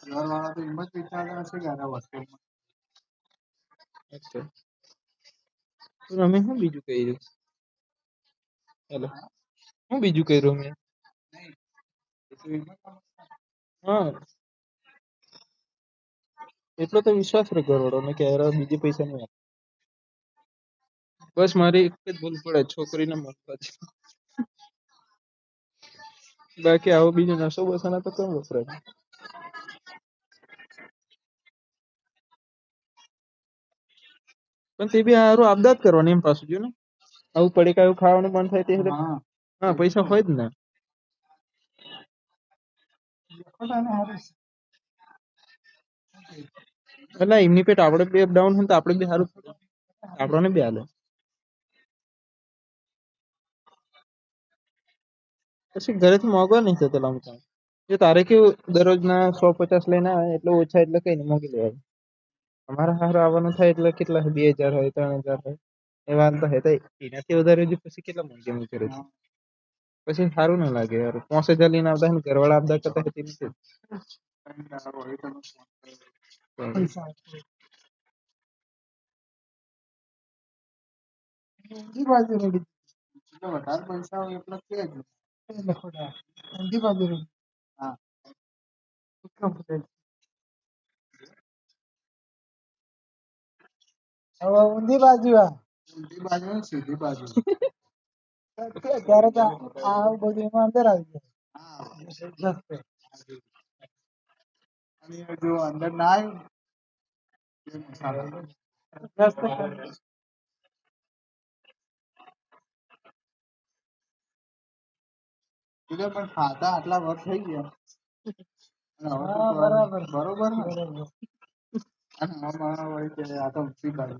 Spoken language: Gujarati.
ઘરવાળા તો એમ જ વિચારતા હશે કે આના હોસ્ટેલમાં. અચ્છા તો અમે શું બીજું કર્યું? હેલો, હું બીજું કર્યું મેં? હા, એટલો તો વિશ્વાસ રે ઘરવાળો ને કે યાર બીજે પૈસા નહીં આપે. બસ મારી એક જ ભૂલ પડે, છોકરીને મળતા છે. બાકી આવો બીજો નશો બસાના તો કેમ વપરાય. પણ તે બી હારું આપદા જ કરવાની એમ પાછું જો ને આવું પડીકા એવું ખાવાનું મન થાય તે એટલે હા હા પૈસા હોય જ ને. પોતાને હારું છે. એટલે એમની પેટ આપણે બે ડાઉન હોય તો આપણે બી સારું આપણને બી હાલે. પછી ઘરેથી મોંઘવા નહીં થતો લાવતા. જો તારે કેવું દરરોજ ના 150 લઈને આવે એટલે ઓછા એટલે કઈ નહીં મોંઘી લેવાય. અમારા હારું આવવાનું થાય એટલે કેટલા 2000 હોય 3000 હોય એવા તો હે તો એનાથી વધારે હજુ પછી કેટલા મોંઘી કરે છે. પછી સારું ના લાગે યાર 5000 લઈને આવતા હોય ને ઘરવાળા આપતા કરતા હતી નથી. પૈસા ઊંધી બાજુ રેડી એટલે વધારે પૈસા હોય એટલે કે જ એટલે ખોટા ઊંધી બાજુ રેડી. હા કમ્પ્લીટ. હવે ઊંધી બાજુ ઊંધી બાજુ ને સીધી બાજુ ત્યારે તો આ બધું એમાં અંદર આવી જાય. હા અને જો અંદર ના આવ્યું પણ ખાતા આટલા વર્ષ થઈ ગયા અને હવે તો બરાબર બરોબર ને અને આ માણસ વળી કે આ તો ઊંધી બાજુ